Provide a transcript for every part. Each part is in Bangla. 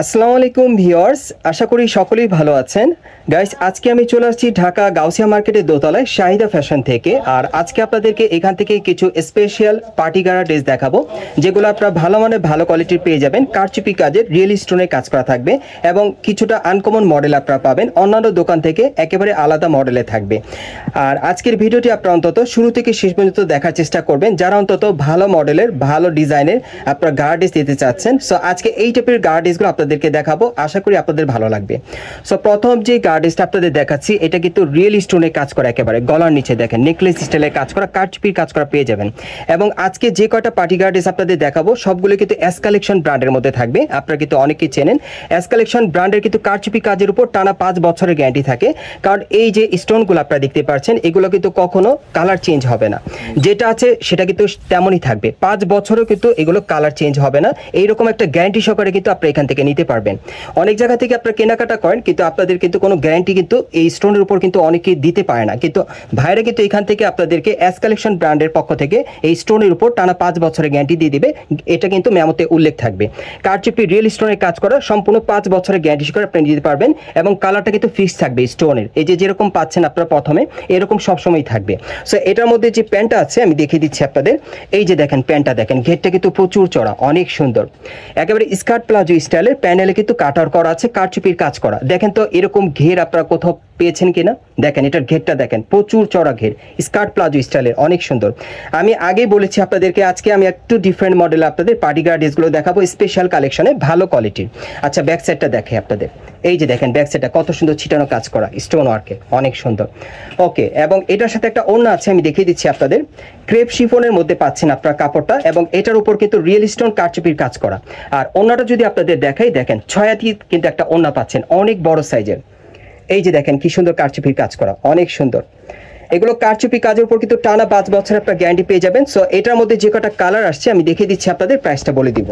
আসসালামু আলাইকুম ভিউয়ার্স, আশা করি সকলেই ভালো আছেন। গাইস, আজকে আমি চলে আসছি ঢাকা গাউসিয়া মার্কেটের দোতলায় শাহিদা ফ্যাশন থেকে। আর আজকে আপনাদেরকে এখান থেকে কিছু স্পেশাল পার্টি গারা ড্রেস দেখাবো, যেগুলো আপনারা ভালো মানের ভালো কোয়ালিটির পেয়ে যাবেন। কারচুপি কাজের রিয়েল স্টোনের কাজ করা থাকবে এবং কিছুটা আনকমন মডেল আপনারা পাবেন অন্যান্য দোকান থেকে, একেবারে আলাদা মডেলে থাকবে। আর আজকের ভিডিওটি আপনারা অন্তত শুরু থেকে শেষ পর্যন্ত দেখার চেষ্টা করবেন, যারা অন্তত ভালো মডেলের ভালো ডিজাইনের আপনারা গারা ড্রেস দিতে চাচ্ছেন। সো আজকে এই টাইপের গারা ড্রেসগুলো আপনাদেরকে দেখাবো, আশা করি আপনাদের ভালো লাগবে। সো প্রথম যে গারা ড্রেসটা আপনাদের দেখাচ্ছি, এটা কিন্তু রিয়েল স্টোনের কাজ করা, একেবারে গলার নিচে দেখেন নেকলেস স্টাইলের কাজ করা, কারচুপির কাজ করা পেয়ে যাবেন। এবং আজকে যে কয়টা পার্টি গারা ড্রেস আপনাদের দেখাবো সবগুলো কিন্তু এস কালেকশন ব্র্যান্ডের মধ্যে থাকবে। আপনারা কিন্তু অনেকেই চেনেন এস কালেকশন ব্র্যান্ডের কিন্তু কারচুপি কাজের উপর টানা 5 বছরের গ্যারান্টি থাকে। কারণ এই যে স্টোনগুলো আপনারা দেখতে পাচ্ছেন, এগুলো কিন্তু কখনো কালার চেঞ্জ হবে না, যেটা আছে সেটা কিন্তু তেমনই থাকবে। 5 বছরও কিন্তু এগুলো কালার চেঞ্জ হবে না, এইরকম একটা গ্যারান্টি সহকারে কিন্তু আপনারা এখান থেকে নিতে পারবেন। অনেক জায়গা থেকে আপনারা কেনাকাটা করেন, কিন্তু আপনাদের কিন্তু কোনো গ্যারান্টি কিন্তু এই স্টোনের উপর কিন্তু অনেকেই দিতে পারে না, কিন্তু ভাইরা কিন্তু এখান থেকে আপনাদেরকে এস কালেকশন ব্র্যান্ডের পক্ষ থেকে এই স্টোনের উপর টানা 5 বছরের গ্যারান্টি দিয়ে দিবে। এটা কিন্তু মেমোতে উল্লেখ থাকবে। কারচুপি রিয়েল স্টোনের কাজ করা সম্পূর্ণ 5 বছরের গ্যারান্টি সহকারে আপনি দিতে পারবেন। এবং কালারটা কিন্তু ফিক্স থাকবে স্টোনের, এই যে যেরকম পাচ্ছেন আপনারা প্রথমে এরকম সবসময় থাকবে। সো এটার মধ্যে যে প্যান্টটা আছে আমি দেখিয়ে দিচ্ছি আপনাদের। এই যে দেখেন প্যান্টটা দেখেন, ঘেরটা কিন্তু প্রচুর চড়া, অনেক সুন্দর, একেবারে স্কার্ট প্লাজো স্টাইলের। প্যানেলে কিন্তু কাটার করা আছে, কারচুপির কাজ করা। দেখেন তো এরকম ঘের আপনারা কোথাও পেয়েছেন কিনা, দেখেন এটার ঘেরটা দেখেন, প্রচুর চড়া ঘের, স্কার্ট প্লাজো স্টাইলের, অনেক সুন্দর। আমি আগেই বলেছি আপনাদেরকে, আজকে আমি একটু ডিফারেন্ট মডেলে আপনাদের পার্টি গারা ড্রেসগুলো দেখাবো, স্পেশাল কালেকশনে ভালো কোয়ালিটির। আচ্ছা, ব্যাক সাইডটা দেখে আপনাদের, এই যে দেখেন ব্যাক সাইডটা কত সুন্দর ছিটানো কাজ করা স্টোন ওয়ার্কে, অনেক সুন্দর। ওকে, এবং এটার সাথে একটা ওড়না আছে, আমি দেখিয়ে দিচ্ছি আপনাদের। ক্রেপ শিফনের মধ্যে পাচ্ছেন আপনারা কাপড়টা, এবং এটার উপর কিন্তু রিয়েল স্টোন কারচুপির কাজ করা। আর ওড়নাটা যদি আপনাদের দেখাই, দেখেন 6 হাতি কিন্তু একটা ওড়না পাচ্ছেন, অনেক বড় সাইজের। এই যে দেখেন কি সুন্দর কারচুপির কাজ করা, অনেক সুন্দর। এগুলো কারচুপি কাজের উপর কিন্তু টানা 5 বছর আপনার গ্যারান্টি পেয়ে যাবেন। সো এটার মধ্যে যে কটা কালার আসছে আমি দেখিয়ে দিচ্ছি আপনাদের, প্রাইসটা বলে দিব।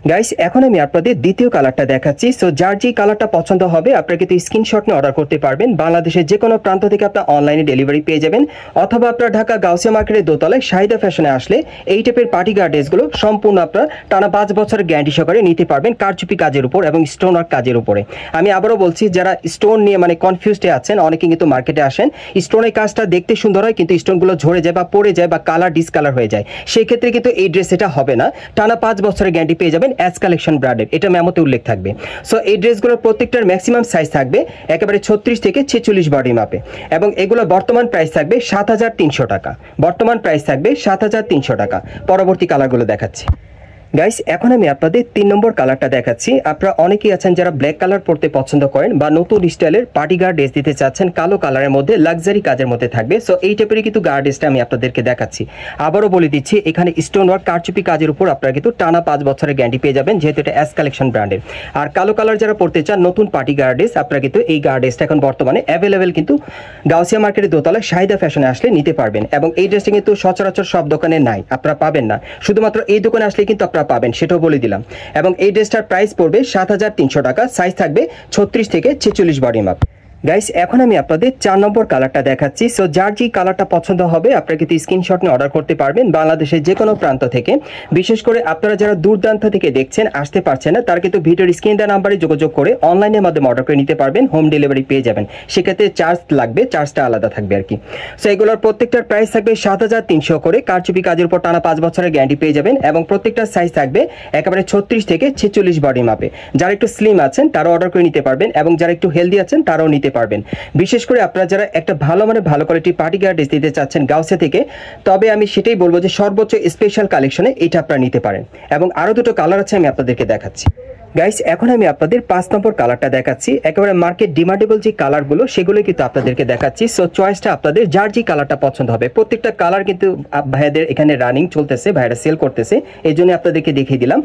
গাইস, এখন আমি আপনাদের দ্বিতীয় কালারটা দেখাচ্ছি। সো যার যে কালারটা পছন্দ হবে আপনারা কিন্তু স্ক্রিনশট নিয়ে অর্ডার করতে পারবেন। বাংলাদেশের যে কোনো প্রান্ত থেকে আপনার অনলাইনে ডেলিভারি পেয়ে যাবেন, অথবা আপনারা ঢাকা গাউসিয়া মার্কেটের দোতলায় শাহিদা ফ্যাশনে আসলে এই টাইপের পার্টি গারা ড্রেসগুলো সম্পূর্ণ আপনারা টানা 5 বছরের গ্যারান্টি সহকারে নিতে পারবেন, কারচুপি কাজের উপর এবং স্টোন ওয়ার্ক কাজের উপরে। আমি আবারও বলছি, যারা স্টোন নিয়ে মানে কনফিউজডে আছেন, অনেকে কিন্তু মার্কেটে আসেন, স্টোনের কাজটা দেখতে সুন্দর হয় কিন্তু স্টোনগুলো ঝরে যায় বা পড়ে যায় বা কালার ডিসকালার হয়ে যায়, সেই ক্ষেত্রে কিন্তু এই ড্রেস এটা হবে না। টানা 5 বছরের গ্যারান্টি পেয়ে যাবেন এস কালেকশন ব্র্যান্ডের, এটা মেমোতে উল্লেখ থাকবে। সো এই ড্রেসগুলোর প্রত্যেকটার ম্যাক্সিমাম সাইজ থাকবে একেবারে 36 থেকে 46 বডি মাপে, এবং এগুলো বর্তমান প্রাইস থাকবে 7300 টাকা। বর্তমান প্রাইস থাকবে 7300 টাকা। পরবর্তী কালারগুলো দেখাচ্ছি। গাইস, এখন আমি আপনাদের 3 নম্বর কালারটা দেখাচ্ছি। আপনারা অনেকেই আছেন যারা ব্ল্যাক কালার পরতে পছন্দ করেন বা নতুন স্টাইলের পার্টি গারা ড্রেস দিতে চাচ্ছেন, কালো কালারের মধ্যে লাক্সারি কাজের মধ্যে থাকবে। সো এই টাইপের কিন্তু গারা ড্রেসটা আমি আপনাদেরকে দেখাচ্ছি। আবারও বলে দিচ্ছি, এখানে স্টোন ওয়ার্ক কারচুপি কাজের উপর আপনারা কিন্তু টানা 5 বছরের গ্যারান্টি পেয়ে যাবেন, যেহেতু এটা এস কালেকশন ব্র্যান্ডের। আর কালো কালার যারা পরতে চান নতুন পার্টি গারা ড্রেস, আপনারা কিন্তু এই গারা ড্রেসটা এখন বর্তমানে অ্যাভেলেবেল কিন্তু গাউসিয়া মার্কেটের দোতলায় শাহিদা ফ্যাশনে আসলে নিতে পারবেন। এবং এই ড্রেসটা কিন্তু সচরাচর সব দোকানে নাই, আপনারা পাবেন না, শুধুমাত্র এই দোকানে আসলে কিন্তু আপনারা পাবেন, সেটাও বলে দিলাম। এবং এই ড্রেসটার প্রাইস পড়বে 7300 টাকা। সাইজ থাকবে 36 থেকে 46 বডি মাপ। গাইস, এখন আমি আপনাদের 4 নম্বর কালারটা দেখাচ্ছি। সো যার যে কালারটা পছন্দ হবে আপনারা কিন্তু স্ক্রিনশট নিয়ে অর্ডার করতে পারবেন বাংলাদেশের যে কোনো প্রান্ত থেকে। বিশেষ করে আপনারা যারা দূরদূরান্ত থেকে দেখছেন, আসতে পারছেন না, তারা কিন্তু ভিডিওর স্ক্রিন দেওয়া নাম্বারে যোগাযোগ করে অনলাইনের মাধ্যমে অর্ডার করে নিতে পারবেন, হোম ডেলিভারি পেয়ে যাবেন। সেক্ষেত্রে চার্জ লাগবে, চার্জটা আলাদা থাকবে আর কি। সো এগুলোর প্রত্যেকটার প্রাইস থাকবে 7300 করে। কারচুপি কাজের উপর টানা 5 বছরের গ্যারান্টি পেয়ে যাবেন, এবং প্রত্যেকটার সাইজ থাকবে একেবারে 36 থেকে 46 বডি মাপে। যারা একটু স্লিম আছেন তারাও অর্ডার করে নিতে পারবেন, এবং যারা একটু হেলদি আছেন তারাও নিতে পারবেন। বিশেষ করে আপনারা যারা একটা ভালো মানে ভালো কোয়ালিটি পার্টি গারা ড্রেস দিতে চাচ্ছেন গাউসিয়া থেকে, তবে আমি সেটাই বলবো যে সর্বোচ্চ স্পেশাল কালেকশনে এটা আপনারা নিতে পারেন। এবং আরো দুটো কালার আছে, আমি আপনাদেরকে দেখাচ্ছি। গাইস, এখন আমি আপনাদের 5 নম্বর কালারটা দেখাচ্ছি। একেবারে মার্কেট ডিমান্ডেবল যে কালারগুলো সেগুলো কিন্তু আপনাদেরকে দেখাচ্ছি। সো চয়েসটা আপনাদের যার যে কালারটা পছন্দ হবে। প্রত্যেকটা কালার কিন্তু ভাইয়াদের এখানে রানিং চলতেছে, ভাইয়ারা সেল করতেছে, এই জন্য আপনাদেরকে দেখিয়ে দিলাম।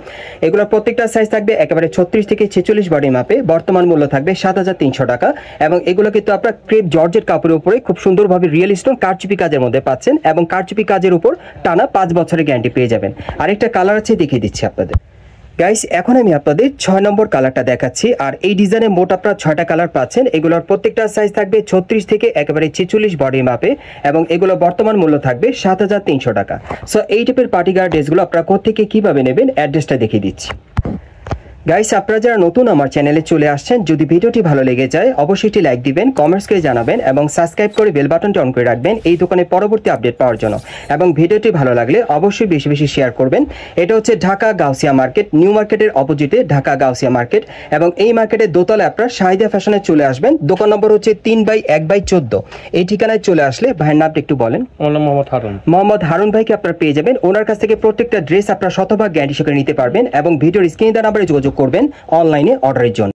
এগুলো প্রত্যেকটা সাইজ থাকবে একেবারে 36 থেকে 46 বডি মাপে। বর্তমান মূল্য থাকবে 7300 টাকা। এবং এগুলো কিন্তু আপনার ক্রেপ জর্জেট কাপড়ের উপরে খুব সুন্দরভাবে রিয়েল স্টোন কারচুপি কাজের মধ্যে পাচ্ছেন, এবং কারচুপি কাজের উপর টানা 5 বছরের গ্যারান্টি পেয়ে যাবেন। আরেকটা কালার আছে, দেখিয়ে দিচ্ছি আপনাদের। গাইস, এখন আমি আপনাদের 6 নম্বর কালারটা দেখাচ্ছি। আর এই ডিজাইনে মোট আপনারা 6টা কালার পাচ্ছেন। এগুলোর প্রত্যেকটা সাইজ থাকবে 36 থেকে একেবারে 46 বডি মাপে, এবং এগুলো বর্তমান মূল্য থাকবে 7300 টাকা। সো এই টাইপের পার্টি গারা ড্রেসগুলো আপনারা কোথা থেকে কিভাবে নেবেন অ্যাড্রেসটা দেখিয়ে দিচ্ছি। গাইস, আপনারা যারা নতুন আমার চ্যানেলে চলে আসছেন, যদি ভিডিওটি ভালো লেগে যায় অবশ্যই একটি লাইক দিবেন, কমেন্টস করে জানাবেন এবং সাবস্ক্রাইব করে বেল বাটনটি অন করে রাখবেন এই দোকানের পরবর্তী আপডেট পাওয়ার জন্য। এবং ভিডিওটি ভালো লাগলে অবশ্যই বেশি বেশি শেয়ার করবেন। এটা হচ্ছে ঢাকা গাউসিয়া মার্কেট, নিউ মার্কেটের অপোজিটে ঢাকা গাউসিয়া মার্কেট। এবং এই মার্কেটের দোতলায় আপনারা শাহিদা ফ্যাশনে চলে আসবেন। দোকান নম্বর হচ্ছে 3/1/14। এই ঠিকানায় চলে আসলে ভাইয়ের নামটা একটু বলেন। মোহাম্মদ হারুন ভাইকে আপনারা পেয়ে যাবেন। ওনার কাছ থেকে প্রত্যেকটা ড্রেস আপনারা শতভাগ গ্যারান্টি সহকারে নিতে পারবেন এবং ভিডিওর স্ক্রিনে দেওয়া নাম্বারে যোগাযোগ করবেন অনলাইনে অর্ডারের জন্য।